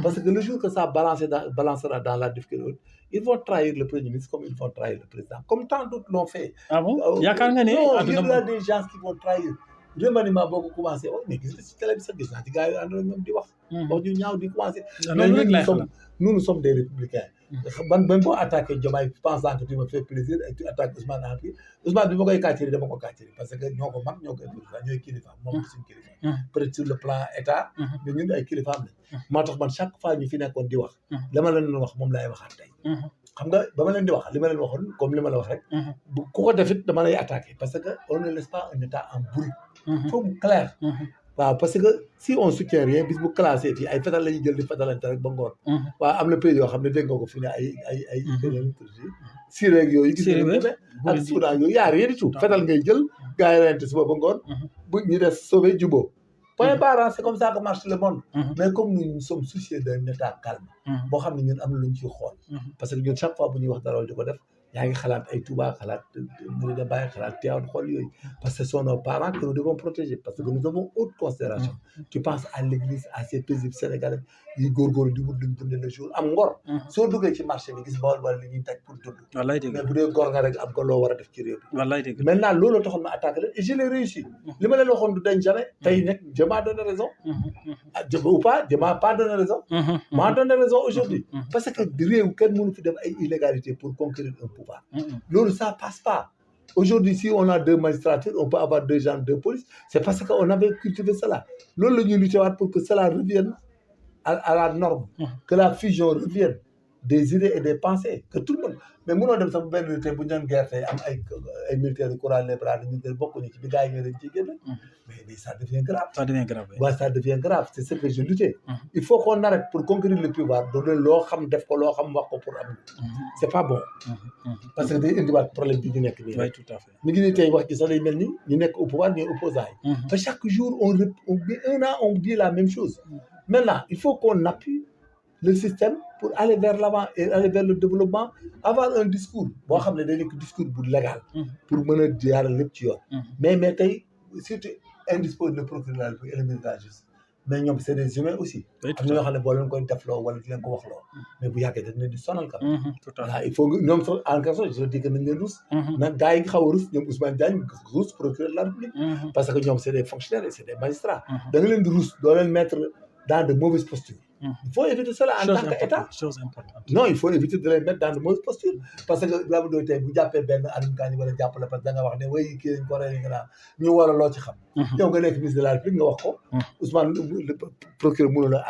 Parce que le jour que ça balancera dans la difficulté, ils vont trahir le Premier ministre comme ils vont trahir le président. Comme tant d'autres l'ont fait. Ah bon yaakaar nga ne non, il y a des gens qui vont trahir. remaniement boo ko commencé wax mais gis nga si télé bi sax gis naa ci gars yi ànd na ñoom di wax. wax ñu ñaaw di commencé. mais nous sommes des républicains. ban boo attaqué Diomaye pensant que tu me fais plaisir et tu attaques Ousmane Anki Ousmane bi ma koy kàcciri dama ko kàcciri parce que ñoo ko mag ñoo koy kilifa ñooy kilifa moom suñu kilifa. peut-être sur le plan état. mais ñun ay kilifaam lañ. moo tax man chaque fois ñu fi nekkoon di wax. la ma leen doon wax moom laay waxaat tey. xam nga ba ma leen di wax li ma leen waxoon comme li ma la wax rek. bu ku ko defit dama lay attaqué parce que on ne laisse pas un état en bruit. faut mu clair. waaw parce que si on soutient rien bis bu classé fii ay fetal la ñuy jël di fetalante rek ba ngoon. waaw am na pays yoo xam ne dégg nga ko fi ne ay Syrie ak yooyu. gis nga ak Soudan yooyu yaa rien du tout fetal ngay jël gars yi reyante suba ba ngoon. bu ñu def sauver jubóo. point barre c'est comme ça que marche le monde. mais comme nous sommes soucieux d'un état calme. boo xam ne ñun am na lu ñu ciy xool. parce que ñun chaque fois bu ñuy wax dara di ko def. yaa ngi xalaat ay Touba xalaat Medina Baye xalaat Tivaouane xool yooyu parce que ce sont nos parents que nous devons protéger parce que nous avons haute considération tu penses à l'église à ces paisibles sénégalais yi góorgóorlu di wut luñ dundee le jour am ngor soo duggee ci marché bi gis Bawol wala li ñuy taj pour dund mais bu dee góor nga rek am nga loo war a def ci réew bi maintenant loolu taxoon ma attaqué leen et je l'ai réussi li ma leen waxoon du dañ jamais tey nag je m'as donné raison ou pas je m'as pas donné raison m'as donné raison aujourd'hui parce que réew kenn mënu fi def ay illégalité pour conquérir un pouvoir loolu ça passe pas aujourd'hui si on a deux magistratures on peut avoir deux genres de police c'est parce qu'on avait cultivé cela loolu la ñuy lutter waat pour que cela revienne à la norme que la fusion revienne des idées et des pensées que tout le monde mais mënoo dem sax benn tey bu ñu doon guerre tey am ay militaires yu courant les bras militaires bokkuñu ci bi gars yi ñoo leen ciy génne mais ça devient grave ça devient grave c'est ce que je luttais il faut qu'on arrête pour conquérir le pouvoir doone loo xam def ko loo xam wax ko pour am c'est pas bon parce que day indiwaat problème bi ñu nekk nii oui tout à fait mi ngi nii tey wax ci sax lay mel ni ñu nekk au pouvoir ñooy opposants yi te chaque jour on dit la même chose maintenant il faut qu'on appuie le système pour aller vers l'avant et aller vers le développement avoir un discours boo xam ne day nekk discours bu légal pour mën a jaaral lépp ci yoon mais tey surtout indispose le procureur de la République et le ministre de la justice mais ñoom c'est des humains aussi am na ñoo xam ne boo leen koy defloo wala di leen ko waxloo mais bu yàggee dañ leen di sonal kam voilà il faut ñoom sax en quelque sorte je dis que nañ leen rus nag gars yi xaw a rus ñoom Ousmane Diagne rus procureur de la République parce que ñoom c'est des fonctionnaires et c'est des magistrats da nga leen di rus doo leen mettre dans de mauvaises postures il faut éviter cela en tant qu'État chose importante non il faut éviter de les mettre dans de mauvaises postures parce que la bu doy tey bu jàppee benn Alioune Kandji wala jàppale parce que da nga wax ne way kii lañ ko rey nga naa ñu war a loo ci xam yow nga nekk ministre de la République nga wax ko Ousmane procureur mënu la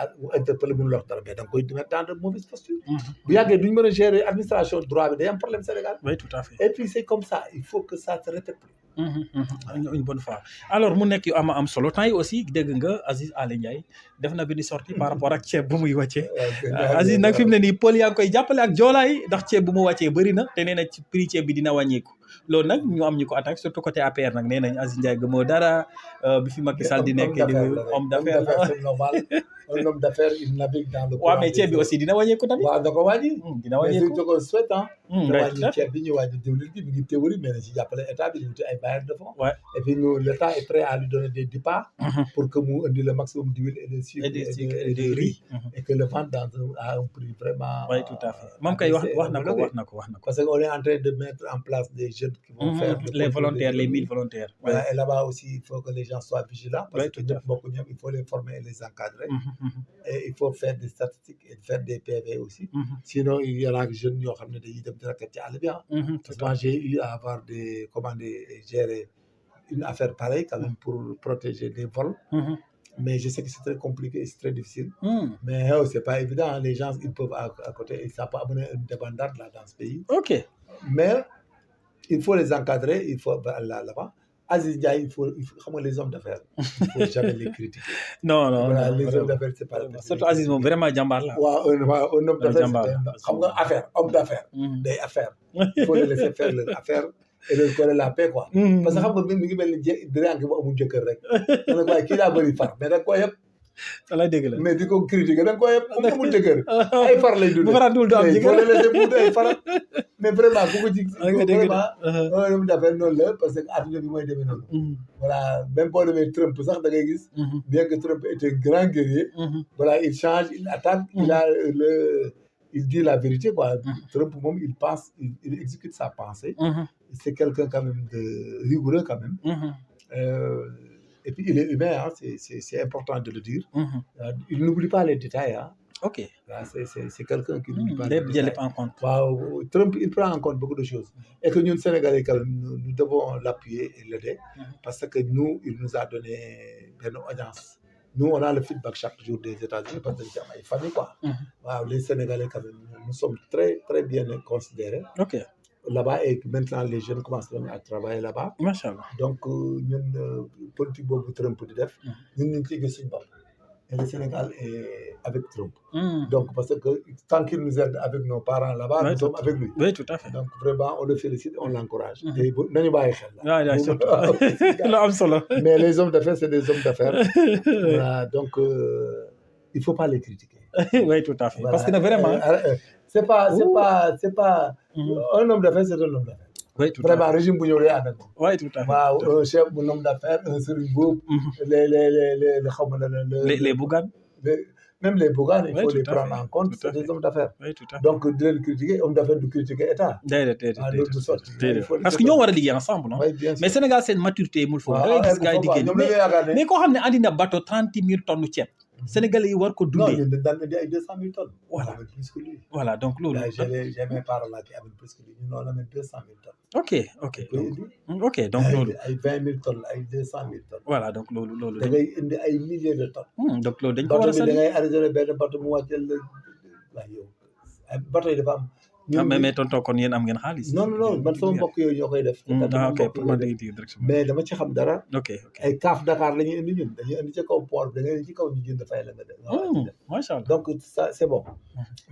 interpeller mënu la wax dara mais da nga koy mettre dans de mauvaises postures bu yàggee duñ mën a gérer administration droit bi day am problème Sénégal oui tout à fait et puis c'est comme ça il faut que ça se répète une bonne fois alors mu nekk yu am solo temps yi aussi dégg nga Aziz Aly Ndiaye def na benn sortie par rapport ak ceeb bu muy wàccee Aziz nag fi mu ne nii pël yaa ngi koy jàppale ak joolaay ndax ceeb bu mu wàccee bëri na te nee na ci prix ceeb bi dina wàññeeku loolu nag ñu am ñu ko attaque surtout côté APR nag nee nañ Aziz Ndiaye gëmoo dara bi fi Macky Sall di nekk di homme d'affaires c'est normal un homme d'affaires il navigue dans le waaw mais ceeb bi aussi dina wàññeeku tamit waaw da ko wàññi dina wàññeeku mais ko souhaite da wàññi ceeb bi ñu wàññi diwlin bi mi ngi théorie mais na ci jàppale état bi ñu wuti ay bailleurs de fonds et puis nous l'état est prêt à lui donner des départs pour que mu indi le maximum d'huile et de sucre et de riz et que le vende à un prix vraiment oui tout à fait moom kay wax na ko parce que on est en train de mettre en place des jeunes qui vont faire les volontaires les 1000 volontaires voilà et là-bas aussi il faut que les gens soient vigilants parce que ñëpp bokk ñëpp il faut les former et les encadrer et il faut faire des statistiques et faire des PV aussi sinon il y aura des jeunes yoo xam ne dañuy dem di raket ci àll bi parce que moi j'ai eu à avoir des commandes et gérer une affaire pareille quand même pour protéger des vols mais je sais que c'est très compliqué et c'est très difficile mais c'est pas évident les gens ils peuvent à côté et ça peut amener une débandade là dans ce pays mais il faut les encadrer il faut là-bas Aziz Ndiaye il faut xam nga les hommes d'affaires il faut jamais les critiquer non voilà les hommes d'affaires c'est pas surtout Aziz moom vraiment jàmbaar la waaw un homme d'affaires xam nga affaire homme d'affaires day affaire il faut les laisser faire leur affaire et leur coller la paix quoi parce que xam nga mi ngi mel ni drank bu amul jëkkër rek da nga waaye kii daa bëri far mais da nga koy yëpp walaay dëgg la mais di ko critiquer da nga koy yëpp amul jëkkër ay far lay dundee bu faral du am mais jëkkër boo leen laissé buut ay faral mais vraiment ku ko ci nga dégg vraiment loolu d'affaire noonu la parce que adduna bi mooy demee noonu voilà même boo demee Trump sax da ngay gis bien que Trump était un grand guerrier voilà il change il attaque il dit la vérité quoi Trump moom il pense il exécute sa pensée c'est quelqu'un quand même de rigoureux quand même et puis il est humain hein, c'est important de le dire il n'oublie pas les détails hein. Ok. C'est quelqu'un qui n'oublie pas les lépp détails. jël en compte. Waaw Trump il prend en compte beaucoup de choses et que ñun Sénégalais quand même nous devons l'appuyer et l'aider parce que nous il nous a donné benn audience nous on a le feedback chaque jour des États-Unis parce que dañ ci am ay famille quoi waaw les Sénégalais quand même nous sommes très très bien considérés Ok. là-bas et maintenant les jeunes commencent à travailler là-bas macha allah. donc ñun politique boobu Trump di def ñun ñu ngi ciy gis suñu bopp et le Sénégal est avec Trump donc parce que tant qu'il nous aide avec nos parents là-bas nous sommes avec lui oui tout à fait. donc vraiment on le félicite on l'encourage et nañu bàyyi xel la waaw surtout lu am solo. mais les hommes d'affaires c'est des hommes d'affaires voilà donc il faut pas les critiquer oui tout à fait voilà. parce que vraiment c'est pas un homme d'affaires c'est un homme d'affaires oui tout à fait vraiment régime bu ñëw day ànd ak moom oui tout à fait waaw un chef bu homme d'affaires un Serigne Boub les xaw ma les Bougane même les Bougane il Oui, faut tout les à prendre fait. en compte Tout à c'est des fait. hommes d'affaires oui tout à fait donc di leen critiquer homme d'affaires du critiquer état déedéet loolu du sotti il faut parce que ñoo war a liggéey ensemble non oui bien sûr mais Sénégal seen maturité mul foofu da ngay gis gars yi di génn ñoom dañoo yaakaar ne mais koo xam ne andi na bateau 30 000 tonnes ceeb Sénégalais yi war ko non dundee ñun dañ daan indi ay 200 000 tonnes Voilà. on amène plus que lui voilà donc loolu j'ai mes parents là qui amènent plus que lui ñun on amène 200 000 tonnes ok ok koy indi ok donc loolu ay 20 000 tonnes ay 200 000 tonnes voilà donc loolu da ngay indi ay milliers de tonnes donc loolu dañ ko war a bateau bi da sali ngay arrêté benn bateau mu wàcceel la waaw yow ay bateau yi dafa am mais tonton kon yéen am ngeen xaalis non man sama mbokk yooyu ñoo koy def ok pour ma dégg directement mais dama ci xam dara ok ay kaaf Dakar la ñuy indi ñun dañuy indi ci kaw port bi da ngay indi ci kaw ñu jënd fay la nga def macha allah donc ça c'est bon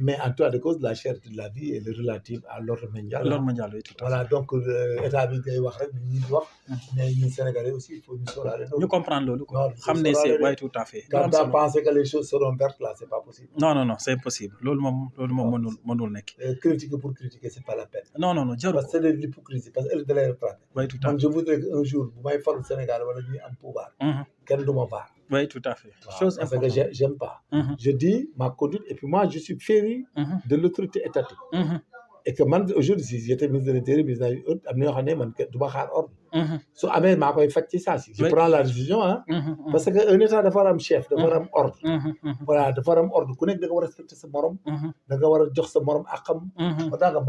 mais en tout cas de cause la cherté de la vie est relative à l'ordre mondial l'ordre mondial oui tout à fait voilà donc état bi ngay wax rek ñi di wax mais ñun Sénégalais aussi il faut ñu sóoraale ñu comprendre loolu quoi Non, xam ne c'est ouais tout à fait lu quand am tu as solo pensé que les choses seront vertes là c'est pas possible non c'est impossible loolu moom mënul nekk critiquer pour critiquer c'est pas la peine non jarul parce que c'est de l'hypocrisie parce que ëllëg da lay retraité ouais tout à man fait je voudrais que un jour bu may faru Sénégal wala ñuy am pouvoir kenn du ma vaar ouais tout à fait waaw, chose parce que importante j'aime pas je dis ma conduite et puis moi je suis féru de l'autorité étatique et que man aujourd'hui si j'étais ministre de l'Intérieur ministre am na yoo xam ne man du ma xaar ordre su amee maa koy faj ci saa si je Oui. prends la décision ah parce que un état dafa war a am chef dafa war a am ordre voilà dafa war a am ordre ku nekk da nga war a respecter sa morom da nga war a jox sa morom akam ba daanga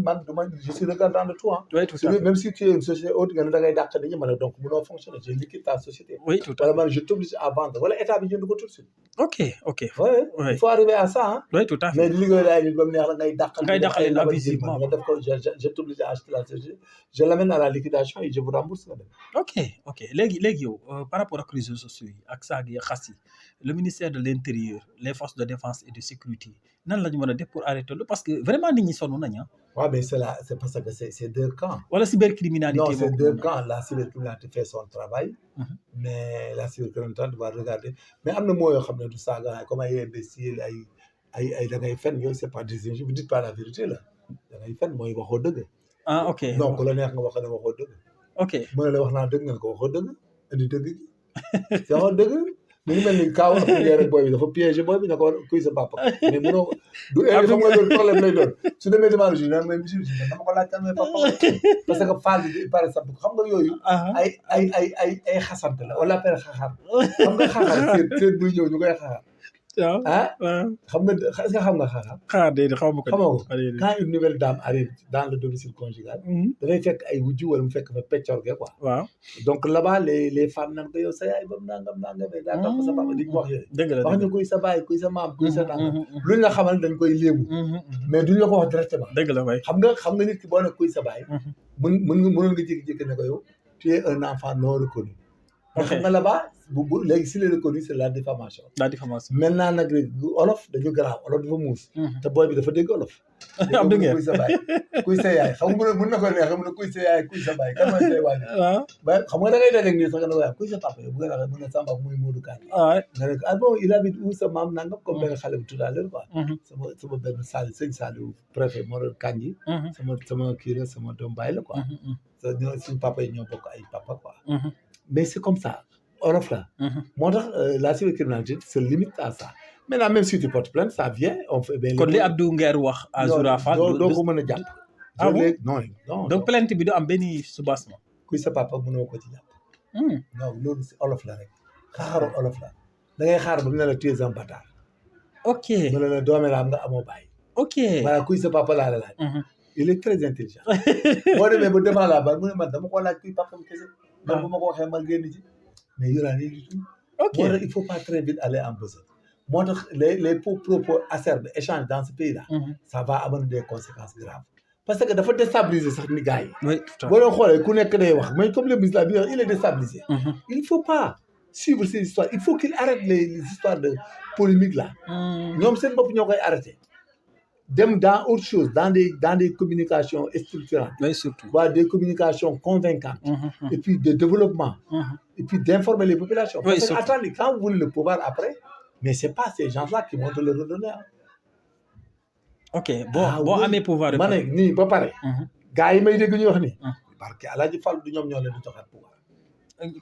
man du ma je suis regardant de tout ouais tout à fait même si tu es une société haute nga ne da ngay dàq nit ñi ma ne donc mënoo fonctionner je liquide ta société oui tout à wala man je t'oblige à vendre wala état bi jënd ko tout de suite fait ok ouais Ouais. il faut arriver à ça hein oui tout à fait mais di liggéey laay nit ba mu neex la ngay dàqal Ngay dàqal leen ay label abusivement. nga def ko je t'oblige à acheter la société je l'amène à la liquidation et je vous rembourse nga dem ok léegi yow par rapport ak réseaux sociaux yi ak saag yi xas yi le ministère de l'intérieur les forces de défense et de sécurité nan la ñu mën a def pour arrêter loolu parce que vraiment nit ñi sonn nañ ah ouais mais c'est parce que c'est deux camps wala cybercriminalité non c'est moo ko deux mën a- camps la cybercriminalité fait son travail mais la cybercriminalité doit regarder mais am na moo yoo xam ne du saaga comme ay imbécile ay da ngay fen yooyu c'est pas des injures vous dites pas la vérité là da ngay fen mooy waxoo dëgg ah ok donc ku la neex nga wax ne waxoo dëgg ok mu ne la wax naa dëgg nga ko waxoo dëgg indi dëgg gi waxoo dëgg mi ngi mel ni kaaw appliqué rek booy bi dafa piégé booy bi ne ko kuy sa papa mais mënoo du xam nga loolu problème lay doon su demee demande juge naan mooy monsieur juge dama ko laaj kan mooy papa parce que Fall bi par exemple xam nga yooyu ay xasante la wala appel xaxar xam nga xaxar seet buy ñëw ñu koy xaxar waaw ah xam nga est-ce que xam nga xaxar xaar déedéet xaw ma ko xamoo ko quand une nouvelle dame arrive dans le domicile conjugal dafay fekk ay wujju wala mu fekk fa peccorge quoi waaw donc là-bas les femmes naan ko yow sa yaay bam nangam daa topp sa papa di ko wax yooyu dëgg la wax ñu kuy sa baay kuy sa maam kuy sa nangam luñ la xamal dañ koy léebu mais duñ la ko wax directement dëgg la waay xam nga nit ki boo ne kuy sa baay mënoon nga jékki-jékki ne ko yow tu es un enfant non reconnu mais xam nga là-bas bu léegi si les reconnu c'est la diffamation la diffamation maintenant nag olof dañu garaaw olof dafa muus te booy bi dafa dégg olof Abdou Nguer kuy sa baay kuy sa yaay xam nga mën na ko neex xam nga kuy sa yaay kuy sa baay kan mooy say waajur. waaw ba xam nga da ngay dégg nii sax nga ne waaye kuy sa papa yow bu nga waxee mën na Samba muy Modou Kane. waaw nga ne ah bon il habite où sa maam nangam comme benn xale bu tout à l'heure quoi. sama benn Saliou sëñ Saliou préfet moo doon Kandji. sama kii la sama doom baay la quoi. suñu papa yi ñoo bokk ay papa quoi. mais c'est comme ça olof la. moo tax la cybercriminalité se limite à ça. maintenant même si tu portes plainte ça vient on fait. kon li Abdou Nguer wax Azoura Fall. doo ko mën a jàpp. ah bon non donc plainte bi du am benn soubassement. kuy sa papa mënoo ko ci jàpp. non loolu si olof la rek xaaru olof la da ngay xaar ba mu ne la tu es un bâtard. ok mu ne la doomeraam nga amoo bàyyi. ok voilà kuy sa papa laa la laaj. il est très intelligent. boo demee ba devant la barre mu ne man dama ko laaj kuy papam kese. man bu ma ko waxee ma génn ci. mais yow daal du tout. ok moo tax il faut pas très vite aller en besogne. moo tax les propos acerbes échangés dans ce pays là. ça va amener des conséquences graves. parce que dafa déstabiliser sax ni gars yi. oui tout à fait boo leen xoolee ku nekk day wax mais comme le ministre bi il est déstabilisé. il faut pas suivre ces histoires il faut qu'il arrête les histoires de polémique là. ñoom seen bopp ñoo koy arrêté. dem dans autre chose dans des communications structurantes. oui surtout. waa des communications convaincantes. et puis de développement. et puis d'informer les populations. oui parce que attendez quand vous voulez le pouvoir après mais c'est pas ces gens-là qui vont te le redonner. ok boo amee pouvoir. ma ne nii ba pare. gars yi may dégg ñu wax nii. parce que Alaaji Fall du ñoom ñoo leen di joxaat pouvoir.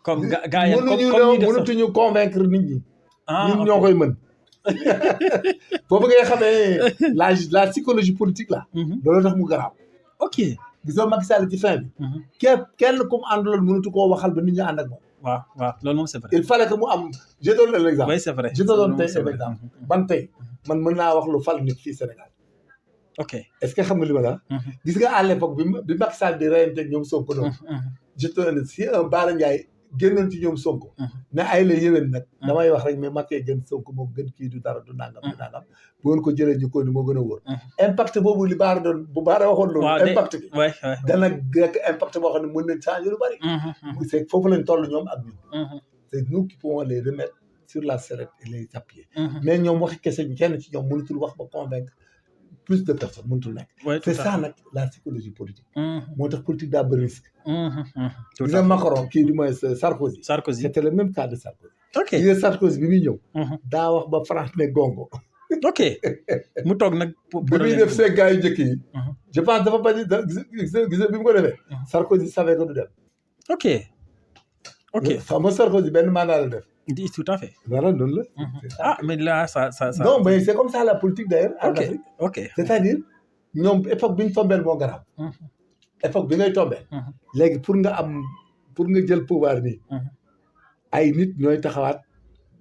comme gars yi mënutuñu convaincre nit ñi. ñun ñoo koy mën. boobu ngay xamee la psychologie politique là. loolu tax mu garaaw. ok gisoo Macky Sall ci fin bi. kenn ku mu àndaloon mënatu koo waxal ba nit ñi ànd ak moom. waaw loolu moom c'est vrai. il fallait que mu am je donne l'exemple. oui c'est vrai je te donne tey exemple. ban tey man mën naa wax lu fal nit fii Sénégal. ok est-ce que xam nga li ma la. gis nga à l'époque bi Macky Sall di reyante ak ñoom Sonko noonu. je te donne si un Bara Ndiaye génnoon ci ñoom Sonko. ne ay la yéwén nag. damay wax rek mais Macky gën Sonko moo gën kii du dara du nangam du nangam. bu ngeen ko jëlee ñu ko ni moo gën a wóor. impact boobu li Bara doon bu Bara waxoon loolu. impact bi dana nekk impact boo xam ne mën nañ changer lu bari. c'est foofu lañ toll ñoom ak ñun. c'est nous qui pouvons les remettre sur la sellette et les appuyer. mais ñoom waxi kese kenn ci ñoom mënutul wax ba convaincre plus de personnes mënutul nekk. c'est ça nag la psychologie politique. moo tax politique daa bëri risque. tout à fait Macron kii du mooy Sarkozy. c'était le même cas de Sarkozy. ok Sarkozy bi muy ñëw. daa wax ba France ne gongo. ok mu toog nag. bi muy def seen gars yu njëkk yi. je pense dafa bañ a gis bi mu ko defee. Sarkozy savait que du dem. ok xam nga Sarkozy benn mandat la def. tout à fait. voilà noonu la. ah mais là ça. non mais c'est comme ça la politique d'ailleurs. en Afrique ok c'est-à-dire ñoom époque bi ñu tombeel moo garaaw. époque bi ngay tombeel. léegi pour nga jël pouvoir nii. ay nit ñooy taxawaat.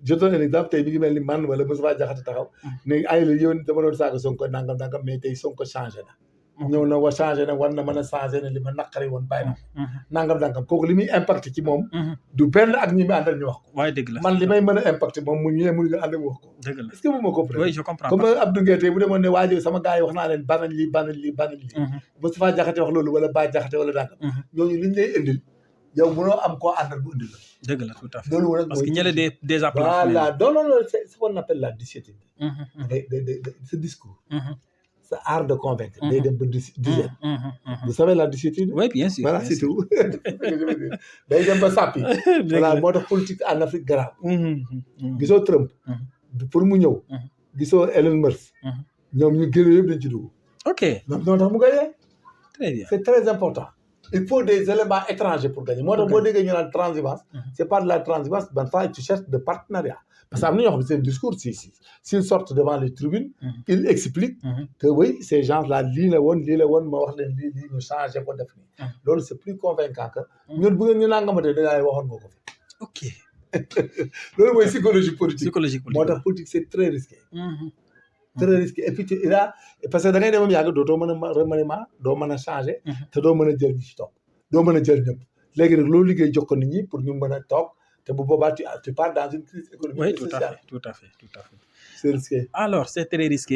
je donne un exemple tey mi ngi mel ni man wala Moustapha Diakhaté taxaw. ne ay la yow dama doon saaga Sonko nangam mais tey Sonko changé na. ñëw na changé na war na mën a changé na li ma naqari woon bàyyi na. nangam kooku li muy impacté ci moom. du benn ak ñi muy àndal ñu wax ko. waaye dëgg la man li may mën a impacté moom mu ñëwee mu ànd mu wax ko. dëgg la est-ce que vous me comprenez. oui je comprends comme Abdou Nguer tey bu demoon ne waa sama gars yi wax naa leen banañ lii. Moustapha Diakhaté wax loolu wala Bah Diakhaté wala dangam. ñooñu liñ lay indil yow mënoo am koo àndal bu indil la. dëgg la tout à fait loolu nag parce que ñële déjà. voilà non c'est ce qu'on appelle la dissuétude. ce discours. ce art de convaincre. day dem ba dizaine. vous savez la dissuétude. oui bien sûr voilà c'est tout. day dem ba sàppi. voilà moo tax politique en Afrique grave. gisoo Trump. pour mu ñëw. gisoo Elon Musk. ñoom ñu gën yëpp dañ ci dugg. ok noonu tax mu gagné. très bien c'est très important. il faut des éléments étrangers pour gagner moo tax boo déggee ñu naan transhumance. c'est pas de la transhumance ban fois tu cherches de partenariat. parce que am na ñoo xam ne seen discours s'ils sortent devant les tribunes. ils expliquent. que oui ces gens-là lii la woon ma wax leen lii ñu changé ko def nii. loolu c'est plus convaincant que. ñun bu ngeen ñu nangamatee dañu waxoon nga ko fi. ok loolu mooy psychologie politique. moo tax politique c'est très risqué. très risqué et puis parce que da ngay dem yàgg dootoo mën a remaniement doo mën a changer. te doo mën a jël ñi ci toog doo mën a jël ñëpp léegi nag loolu liggéey jox ko nit ñi pour ñu mën a toog te bu boobaa tu pars dans une crise économique et sociale. tout à fait. c'est risqué. alors c'est très risqué.